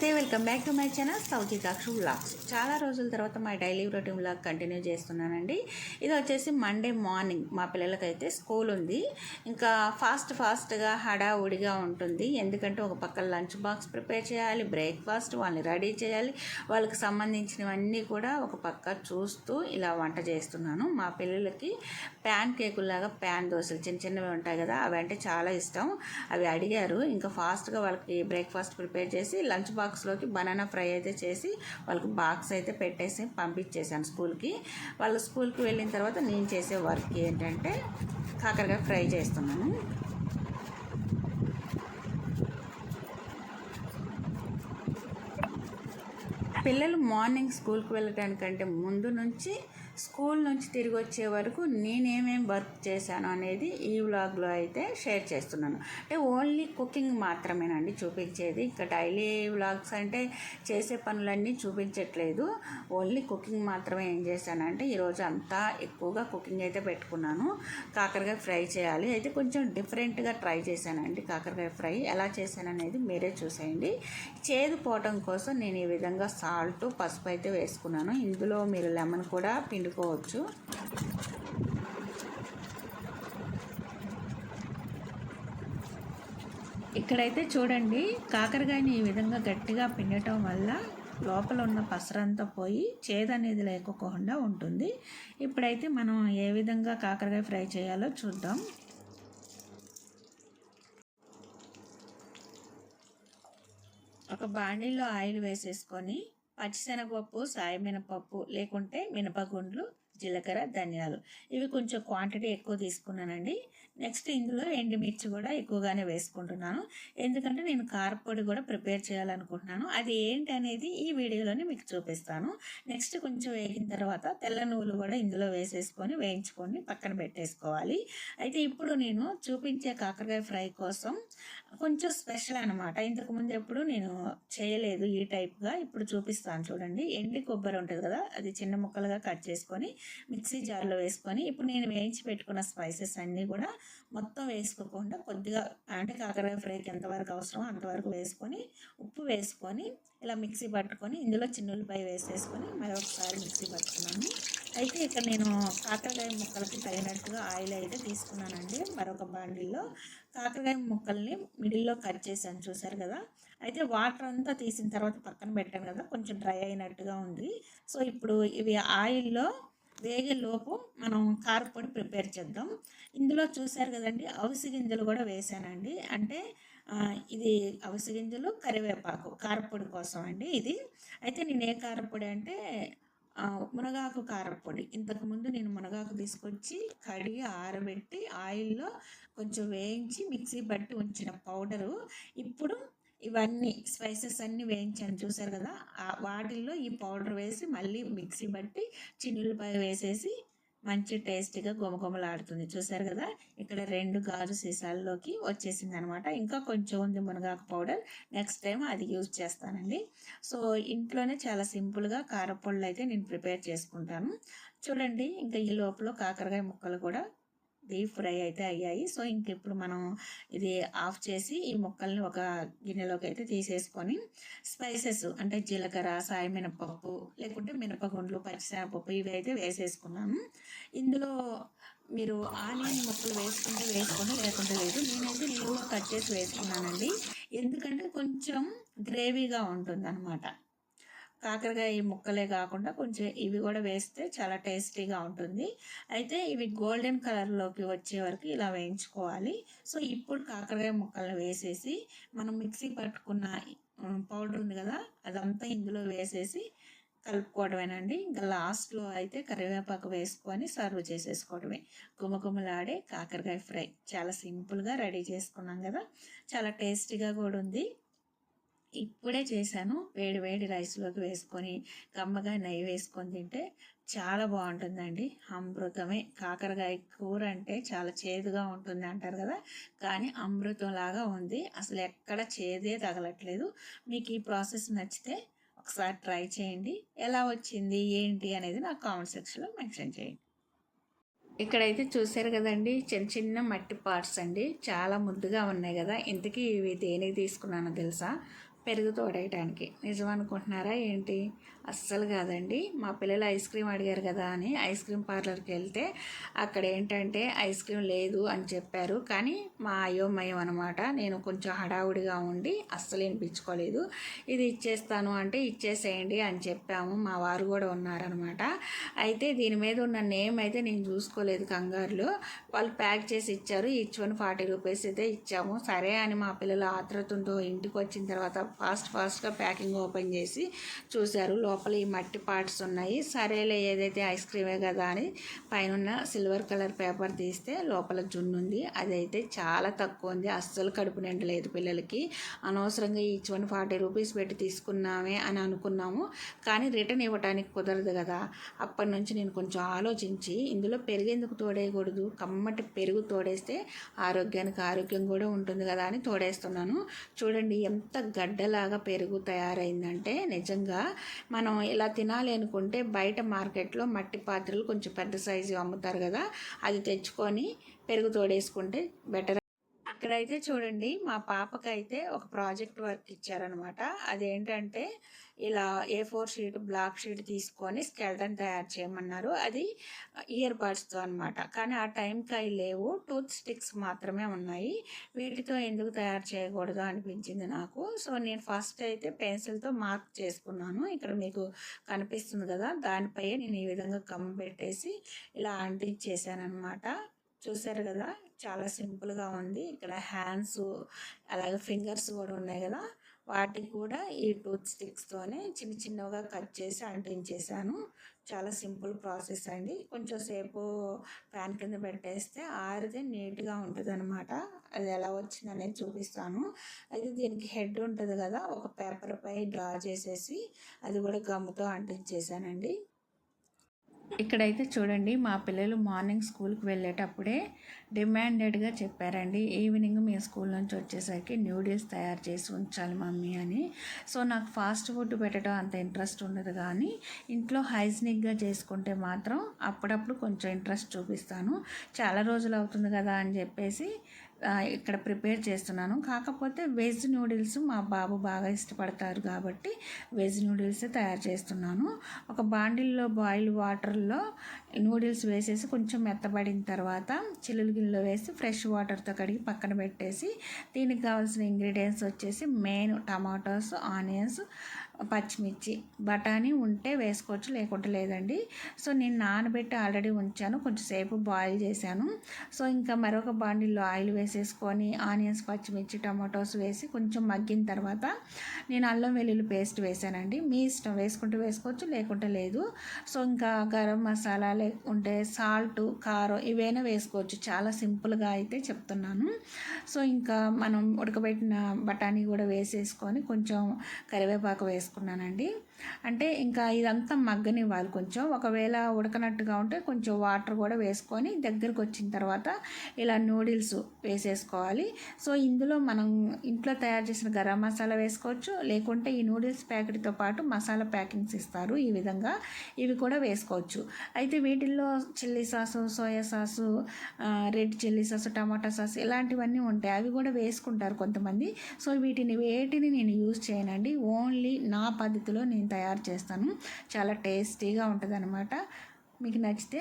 నమస్తే, welcome back to my channel సౌజితాక్షు vlogs. చాలా రోజుల తర్వాత మా డైలీ రొటీన్ వ్లాగ్ కంటిన్యూ చేస్తున్నానండి. ఇది వచ్చేసి మండే మార్నింగ్. మా పిల్లలకైతే స్కూల్ ఉంది. ఇంకా ఫాస్ట్గా హడావుడిగా ఉంటుంది. ఎందుకంటే ఒక పక్క లంచ్ బాక్స్ ప్రిపేర్ చేయాలి, బ్రేక్ఫాస్ట్ వాళ్ళని రెడీ చేయాలి, వాళ్ళకి సంబంధించినవన్నీ కూడా ఒక పక్క చూస్తూ ఇలా వంట చేస్తున్నాను. మా పిల్లలకి ప్యాన్ కేకుల్లాగా ప్యాన్ దోశలు చిన్నవి ఉంటాయి కదా, అవి అంటే చాలా ఇష్టం. అవి అడిగారు. ఇంకా ఫాస్ట్గా వాళ్ళకి బ్రేక్ఫాస్ట్ ప్రిపేర్ చేసి లంచ్ బాక్స్లోకి బనానా ఫ్రై అయితే చేసి వాళ్ళకి బాక్స్ అయితే పెట్టేసి పంపించేసాను స్కూల్కి. వాళ్ళు స్కూల్కి వెళ్ళిన తర్వాత నేను చేసే వర్క్ ఏంటంటే కాకరకాయ ఫ్రై చేస్తున్నాను. పిల్లలు మార్నింగ్ స్కూల్కి వెళ్ళటానికంటే ముందు నుంచి స్కూల్ నుంచి తిరిగి వచ్చే వరకు నేనేమేం వర్క్ చేశాను అనేది ఈ వ్లాగ్లో అయితే షేర్ చేస్తున్నాను. అంటే ఓన్లీ కుకింగ్ మాత్రమేనండి చూపించేది. ఇంకా డైలీ వ్లాగ్స్ అంటే చేసే పనులన్నీ చూపించట్లేదు, ఓన్లీ కుకింగ్ మాత్రమే. ఏం చేశానంటే ఈరోజు అంతా ఎక్కువగా కుకింగ్ అయితే పెట్టుకున్నాను. కాకరకాయ ఫ్రై చేయాలి అయితే కొంచెం డిఫరెంట్గా ట్రై చేశానండి. కాకరకాయ ఫ్రై ఎలా చేశాననేది మీరే చూసేయండి. చేదు పోవటం కోసం నేను ఈ విధంగా సాల్ట్, పసుపు అయితే వేసుకున్నాను. ఇందులో మీరు లెమన్ కూడా పిండుకోవచ్చు. ఇక్కడైతే చూడండి, కాకరకాయని ఈ విధంగా గట్టిగా పిండటం వల్ల లోపల ఉన్న పసరంతా పోయి చేదు అనేది లేకోకుండా ఉంటుంది. ఇప్పుడైతే మనం ఏ విధంగా కాకరకాయ ఫ్రై చేయాలో చూద్దాం. ఒక బాండీలో ఆయిల్ వేసేసుకొని పచ్చిశనగపప్పు, సాయమినపప్పు లేకుంటే మినపగుండ్లు, జీలకర్ర, ధనియాలు ఇవి కొంచెం క్వాంటిటీ ఎక్కువ తీసుకున్నానండి. నెక్స్ట్ ఇందులో ఎండుమిర్చి కూడా ఎక్కువగానే వేసుకుంటున్నాను. ఎందుకంటే నేను కారపొడి కూడా ప్రిపేర్ చేయాలనుకుంటున్నాను. అది ఏంటి అనేది ఈ వీడియోలోనే మీకు చూపిస్తాను. నెక్స్ట్ కొంచెం వేగిన తర్వాత తెల్ల నువ్వులు కూడా ఇందులో వేసేసుకొని వేయించుకొని పక్కన పెట్టేసుకోవాలి. అయితే ఇప్పుడు నేను చూపించే కాకరకాయ ఫ్రై కోసం కొంచెం స్పెషల్ అనమాట. ఇంతకుముందు ఎప్పుడు నేను చేయలేదు ఈ టైప్గా. ఇప్పుడు చూపిస్తాను చూడండి. ఎండి కొబ్బరి ఉంటుంది కదా, అది చిన్న ముక్కలుగా కట్ చేసుకొని మిక్సీ జార్లో వేసుకొని ఇప్పుడు నేను వేయించి పెట్టుకున్న స్పైసెస్ అన్నీ కూడా మొత్తం వేసుకోకుండా కొద్దిగా, అంటే కాకరకాయ ఫ్రైకి ఎంతవరకు అవసరమో అంతవరకు వేసుకొని ఉప్పు వేసుకొని ఇలా మిక్సీ పట్టుకొని ఇందులో చిన్నులపాయ వేసేసుకొని మరొకసారి మిక్సీ పట్టుకున్నాను. అయితే ఇక్కడ నేను కాకరకాయ ముక్కలకి తగినట్టుగా ఆయిల్ అయితే తీసుకున్నానండి. మరొక బాండిల్లో కాకరకాయ ముక్కల్ని మిడిల్లో కట్ చేశాను, చూసారు కదా. అయితే వాటర్ అంతా తీసిన తర్వాత పక్కన పెట్టాను కదా, కొంచెం డ్రై అయినట్టుగా ఉంది. సో ఇప్పుడు ఇవి ఆయిల్లో వేగేలోపు మనం కారపొడి ప్రిపేర్ చేద్దాం. ఇందులో చూసారు కదండి, అవిసె గింజలు కూడా వేసానండి. అంటే ఇది అవిసె గింజలు, కరివేపాకు కారపొడి కోసం అండి ఇది. అయితే నేను ఏ కారపొడి అంటే మునగాకు కారపొడి. ఇంతకుముందు నేను మునగాకు తీసుకొచ్చి కడిగి ఆరబెట్టి ఆయిల్లో కొంచెం వేయించి మిక్సీ పట్టి ఉంచిన పౌడరు. ఇప్పుడు ఇవన్నీ స్పైసెస్ అన్నీ వేయించాను, చూసారు కదా. వాటిల్లో ఈ పౌడర్ వేసి మళ్ళీ మిక్సీ పట్టి చిన్నులపాయ వేసేసి మంచి టేస్టీగా గుమగుమలాడుతుంది, చూసారు కదా. ఇక్కడ 2 గాజు సీసాల్లోకి వచ్చేసింది అనమాట. ఇంకా కొంచెం ఉంది మునగాకు పౌడర్, నెక్స్ట్ టైం అది యూజ్ చేస్తానండి. సో ఇంట్లోనే చాలా సింపుల్గా కారపొళ్ళు అయితే నేను ప్రిపేర్ చేసుకుంటాను. చూడండి, ఇంకా ఈ లోపల కాకరకాయ ముక్కలు కూడా డీప్ ఫ్రై అయితే అయ్యాయి. సో ఇంక ఇప్పుడు మనం ఇది ఆఫ్ చేసి ఈ ముక్కల్ని ఒక గిన్నెలోకి అయితే తీసేసుకొని స్పైసెస్ అంటే జీలకర్ర, సాయమినపప్పు లేకుంటే మినపగుండ్లు, పచ్చిశనగపప్పు ఇవి అయితే వేసేసుకున్నాను. ఇందులో మీరు ఆనియన్ ముక్కలు వేసుకుంటే వేసుకోండి, లేకుంటే లేదు. నేనైతే నిలువుగా కట్ చేసి వేసుకున్నానండి. ఎందుకంటే కొంచెం గ్రేవీగా ఉంటుంది అనమాట. కాకరకాయ ముక్కలే కాకుండా కొంచెం ఇవి కూడా వేస్తే చాలా టేస్టీగా ఉంటుంది. అయితే ఇవి గోల్డెన్ కలర్లోకి వచ్చే వరకు ఇలా వేయించుకోవాలి. సో ఇప్పుడు కాకరకాయ ముక్కలను వేసేసి మనం మిక్సీ పట్టుకున్న పౌడర్ ఉంది కదా, అదంతా ఇందులో వేసేసి కలుపుకోవడమేనండి. ఇంకా లాస్ట్లో అయితే కరివేపాకు వేసుకొని సర్వ్ చేసేసుకోవడమే. గుమగుమలాడే కాకరకాయ ఫ్రై చాలా సింపుల్గా రెడీ చేసుకున్నాం కదా, చాలా టేస్టీగా కూడా ఉంది. ఇప్పుడే చేశాను. వేడి వేడి రైస్లోకి వేసుకొని కమ్మగా నెయ్యి వేసుకొని తింటే చాలా బాగుంటుందండి. అమృతమే. కాకరకాయ కూర అంటే చాలా చేదుగా ఉంటుంది అంటారు కదా, కానీ అమృతంలాగా ఉంది. అసలు ఎక్కడ చేదే తగలట్లేదు. మీకు ఈ ప్రాసెస్ నచ్చితే ఒకసారి ట్రై చేయండి. ఎలా వచ్చింది ఏంటి అనేది నాకు కామెంట్ సెక్షన్లో మెన్షన్ చేయండి. ఇక్కడైతే చూసారు కదండి, చిన్న చిన్న మట్టి పార్ట్స్ అండి, చాలా ముద్దుగా ఉన్నాయి కదా. ఇంతకీ ఇవి దేనికి తీసుకున్నానో తెలుసా? పెరుగు తోడేయటానికి. నిజం అనుకుంటున్నారా ఏంటి? అస్సలు కాదండి. మా పిల్లలు ఐస్ క్రీమ్ అడిగారు కదా అని ఐస్ క్రీమ్ పార్లర్కి వెళ్తే అక్కడ ఏంటంటే ఐస్ క్రీమ్ లేదు అని చెప్పారు. కానీ మా అయోమయం అనమాట. నేను కొంచెం హడావుడిగా ఉండి అస్సలు వినిపించుకోలేదు. ఇది ఇచ్చేస్తాను అంటే ఇచ్చేసేయండి అని చెప్పాము. మా వారు కూడా ఉన్నారనమాట. అయితే దీని మీద ఉన్న నేమ్ అయితే నేను చూసుకోలేదు కంగారులో. వాళ్ళు ప్యాక్ చేసి ఇచ్చారు. ఈచ్ వన్ 40 రూపీస్ అయితే ఇచ్చాము. సరే అని మా పిల్లలు ఆత్రతంతో ఇంటికి వచ్చిన తర్వాత ఫాస్ట్గా ప్యాకింగ్ ఓపెన్ చేసి చూశారు. లోపల ఈ మట్టి పార్ట్స్ ఉన్నాయి. సరేలే ఏదైతే ఐస్ క్రీమే కదా అని పైన సిల్వర్ కలర్ పేపర్ తీస్తే లోపల జున్ను ఉంది. అదైతే చాలా తక్కువ ఉంది. అస్సలు కడుపు నిండలేదు పిల్లలకి. అనవసరంగా ఈచ్ వన్ 40 రూపీస్ పెట్టి తీసుకున్నామే అని అనుకున్నాము. కానీ రిటర్న్ ఇవ్వడానికి కుదరదు కదా. అప్పటి నుంచి నేను కొంచెం ఆలోచించి ఇందులో పెరుగు ఎందుకు తోడేయకూడదు, కమ్మటి పెరుగు తోడేస్తే ఆరోగ్యానికి ఆరోగ్యం కూడా ఉంటుంది కదా అని తోడేస్తున్నాను. చూడండి ఎంత గడ్డలాగా పెరుగు తయారైందంటే. నిజంగా మనం ఇలా తినాలి అనుకుంటే బయట మార్కెట్లో మట్టి పాత్రలు కొంచెం పెద్ద సైజు అమ్ముతారు కదా, అది తెచ్చుకొని పెరుగు తోడేసుకుంటే బెటర్. ఇక్కడైతే చూడండి మా పాపకైతే ఒక ప్రాజెక్ట్ వర్క్ ఇచ్చారనమాట. అదేంటంటే ఇలా A4 షీట్ బ్లాక్ షీట్ తీసుకొని స్కెల్టన్ తయారు చేయమన్నారు. అది ఇయర్ బడ్స్తో అనమాట. కానీ ఆ టైంకి అవి లేవు, టూత్ స్టిక్స్ మాత్రమే ఉన్నాయి. వీటితో ఎందుకు తయారు చేయకూడదు అనిపించింది నాకు. సో నేను ఫస్ట్ అయితే పెన్సిల్తో మార్క్ చేసుకున్నాను. ఇక్కడ మీకు కనిపిస్తుంది కదా, దానిపై నేను ఈ విధంగా గమ్ పెట్టేసి ఇలా అంటించేసాను అనమాట. చూసారు కదా, చాలా సింపుల్గా ఉంది. ఇక్కడ హ్యాండ్స్ అలాగే ఫింగర్స్ కూడా ఉన్నాయి కదా, వాటికి కూడా ఈ టూత్ స్టిక్స్తోనే చిన్నగా కట్ చేసి అంటించేసాను. చాలా సింపుల్ ప్రాసెస్ అండి. కొంచెం సేపు ఫ్యాన్ కింద పెట్టేస్తే ఆరితే నీట్గా ఉంటుంది అనమాట. అది ఎలా వచ్చింది అనేది చూపిస్తాను. అయితే దీనికి హెడ్ ఉంటుంది కదా, ఒక పేపర్పై డ్రా చేసేసి అది కూడా గమ్ముతో అంటించేసానండి. ఇక్కడైతే చూడండి మా పిల్లలు మార్నింగ్ స్కూల్కి వెళ్ళేటప్పుడే డిమాండెడ్గా చెప్పారండి, ఈవినింగ్ మీ స్కూల్ నుంచి వచ్చేసరికి న్యూడిల్స్ తయారు చేసి ఉంచాలి మమ్మీ అని. సో నాకు ఫాస్ట్ ఫుడ్ పెట్టడం అంత ఇంట్రెస్ట్ ఉండదు, కానీ ఇంట్లో హైజీనిక్గా చేసుకుంటే మాత్రం అప్పుడప్పుడు కొంచెం ఇంట్రెస్ట్ చూపిస్తాను. చాలా రోజులు అవుతుంది కదా అని చెప్పేసి ఇక్కడ ప్రిపేర్ చేస్తున్నాను. కాకపోతే వెజ్ నూడిల్స్ మా బాబు బాగా ఇష్టపడతారు కాబట్టి వెజ్ నూడిల్స్ తయారు చేస్తున్నాను. ఒక బాండిల్లో బాయిల్ వాటర్లో నూడిల్స్ వేసేసి కొంచెం మెత్తబడిన తర్వాత చిల్లులు గిన్నెలో వేసి ఫ్రెష్ వాటర్తో కడిగి పక్కన పెట్టేసి దీనికి కావాల్సిన ఇంగ్రీడియంట్స్ వచ్చేసి మెయిన్ టమాటోస్, ఆనియన్స్, పచ్చిమిర్చి, బఠానీ ఉంటే వేసుకోవచ్చు లేకుంటే లేదండి. సో నేను నానబెట్టి ఆల్రెడీ ఉంచాను, కొంచెం సేపు బాయిల్ చేశాను. సో ఇంకా మరొక బాండిల్లో ఆయిల్ వేసేసుకొని ఆనియన్స్, పచ్చిమిర్చి, టమాటోస్ వేసి కొంచెం మగ్గిన తర్వాత నేను అల్లం వెల్లుల్లి పేస్ట్ వేసానండి. మీ ఇష్టం, వేసుకుంటే వేసుకోవచ్చు లేకుంటే లేదు. సో ఇంకా గరం మసాలా లేకుంటే సాల్ట్, కారం ఇవైనా వేసుకోవచ్చు. చాలా సింపుల్గా అయితే చెప్తున్నాను. సో ఇంకా మనం ఉడకబెట్టిన బఠానీ కూడా వేసేసుకొని కొంచెం కరివేపాకు వేసుకున్నానండి. అంటే ఇంకా ఇదంతా మగ్గనివ్వాలి కొంచెం. ఒకవేళ ఉడకనట్టుగా ఉంటే కొంచెం వాటర్ కూడా వేసుకొని దగ్గరకు వచ్చిన తర్వాత ఇలా నూడిల్స్ వేసేసుకోవాలి. సో ఇందులో మనం ఇంట్లో తయారు చేసిన గరం మసాలా వేసుకోవచ్చు, లేకుంటే ఈ నూడిల్స్ ప్యాకెట్తో పాటు మసాలా ప్యాకింగ్స్ ఇస్తారు ఈ విధంగా, ఇవి కూడా వేసుకోవచ్చు. అయితే వీటిల్లో chilli sauce, soya sauce, red chilli sauce, టమాటా సాసు ఇలాంటివన్నీ ఉంటాయి, అవి కూడా వేసుకుంటారు కొంతమంది. సో వేటిని నేను యూజ్ చేయనండి, ఓన్లీ నా పద్ధతిలో నేను తయారు చేస్తాను. చాలా టేస్టీగా ఉంటుంది అనమాట. మీకు నచ్చితే